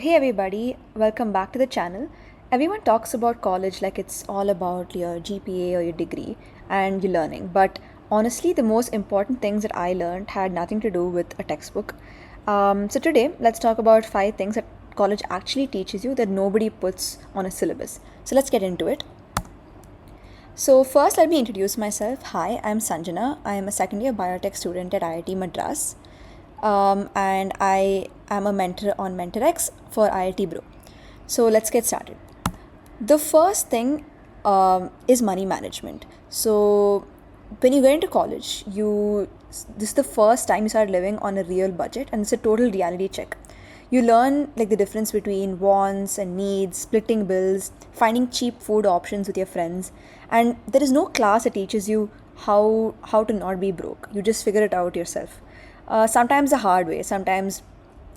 Hey everybody, welcome back to the channel. Everyone talks about college like it's all about your GPA or your degree and your learning, but honestly, the most important things that I learned had nothing to do with a textbook. So today, let's talk about 5 things that college actually teaches you that nobody puts on a syllabus. So let's get into it. So first, let me introduce myself. Hi, I'm Sanjana. I am a second year biotech student at IIT Madras, and I am a mentor on MentorX for IITBro. So let's get started. The first thing is money management. So when you get into college, this is the first time you start living on a real budget, and it's a total reality check. You learn like the difference between wants and needs, splitting bills, finding cheap food options with your friends, and there is no class that teaches you how to not be broke. You just figure it out yourself. Sometimes the hard way. Sometimes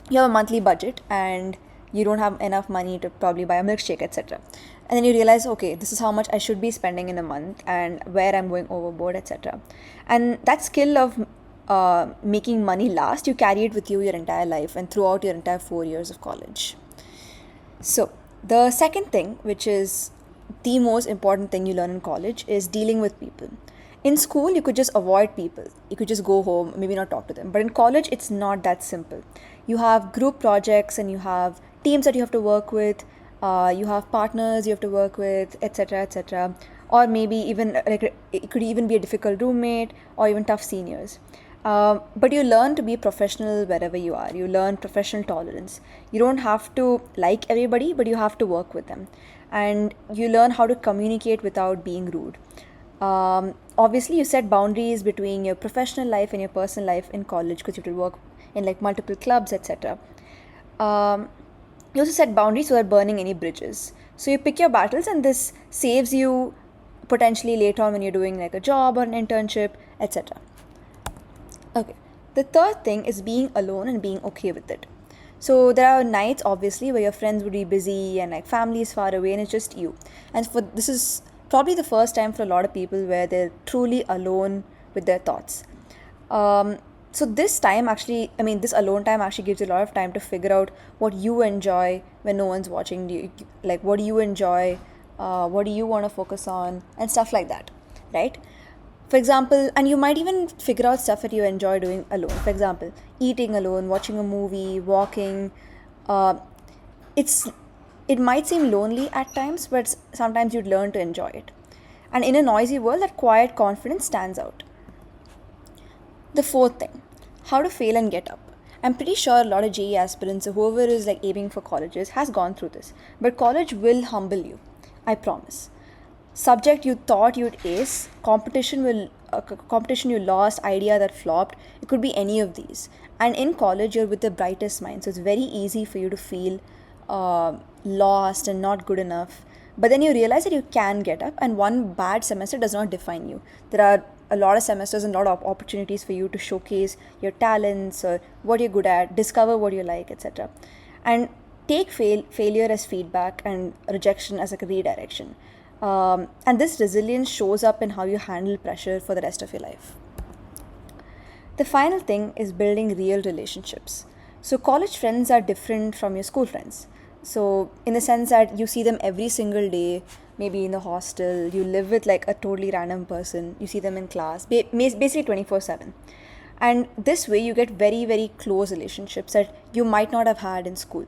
you have a monthly budget and you don't have enough money to probably buy a milkshake, etc. And then you realize, okay, this is how much I should be spending in a month and where I'm going overboard, etc. And that skill of making money last, you carry it with you your entire life and throughout your entire 4 years of college. So, the second thing, which is the most important thing you learn in college, is dealing with people. In school, you could just avoid people. You could just go home, maybe not talk to them. But in college, it's not that simple. You have group projects and you have teams that you have to work with, you have partners you have to work with, etc., etc. Or maybe even like it could even be a difficult roommate or even tough seniors. But you learn to be professional wherever you are. You learn professional tolerance. You don't have to like everybody, but you have to work with them. And you learn how to communicate without being rude. Obviously, you set boundaries between your professional life and your personal life in college because you have to work in like multiple clubs, etc. Um, you also set boundaries without burning any bridges. So you pick your battles, and this saves you potentially later on when you're doing like a job or an internship, etc. Okay. The third thing is being alone and being okay with it. So there are nights obviously where your friends would be busy and like family is far away and it's just you. And for this is probably the first time for a lot of people where they're truly alone with their thoughts. Um, so this time actually, I mean, this alone time actually gives you a lot of time to figure out what you enjoy when no one's watching you. Like, what do you enjoy? What do you want to focus on? And stuff like that, right? For example, and you might even figure out stuff that you enjoy doing alone. For example, eating alone, watching a movie, walking. Uh, it's it might seem lonely at times, but sometimes you'd learn to enjoy it. And in a noisy world, that quiet confidence stands out. The fourth thing, how to fail and get up. I'm pretty sure a lot of JE aspirants or whoever is like aiming for colleges has gone through this. But college will humble you. I promise. Subject you thought you'd ace, competition you lost, idea that flopped. It could be any of these. And in college, you're with the brightest mind, so it's very easy for you to feel lost and not good enough. But then you realize that you can get up, and one bad semester does not define you. There are a lot of semesters and a lot of opportunities for you to showcase your talents or what you're good at, discover what you like, etc. And take failure as feedback and rejection as like a redirection. And this resilience shows up in how you handle pressure for the rest of your life. The final thing is building real relationships. So, college friends are different from your school friends. So, in the sense that you see them every single day, maybe in the hostel, you live with like a totally random person, you see them in class, basically 24/7. And this way, you get very, very close relationships that you might not have had in school.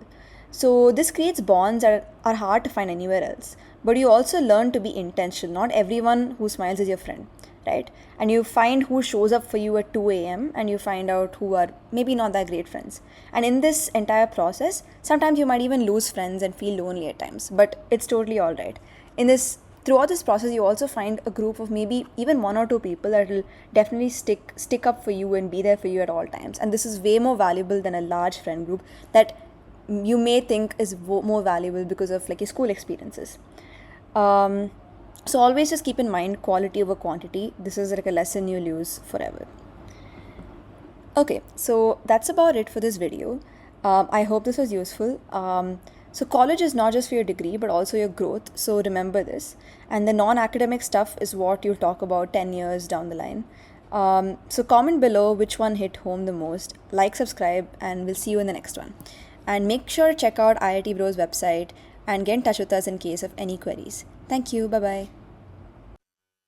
So, this creates bonds that are hard to find anywhere else. But you also learn to be intentional. Not everyone who smiles is your friend, right? And you find who shows up for you at 2 a.m. and you find out who are maybe not that great friends. And in this entire process, sometimes you might even lose friends and feel lonely at times, but it's totally all right. In this Throughout this process, you also find a group of maybe even one or two people that will definitely stick up for you and be there for you at all times. And this is way more valuable than a large friend group that you may think is more valuable because of like your school experiences. um, so always just keep in mind quality over quantity. This is like a lesson you'll use forever. Okay, so that's about it for this video. I hope this was useful. So college is not just for your degree but also your growth, so remember this. And the non-academic stuff is what you'll talk about 10 years down the line. So comment below which one hit home the most, like, subscribe, and we'll see you in the next one. And make sure to check out IIT Bro's website and get in touch with us in case of any queries. Thank you. Bye bye.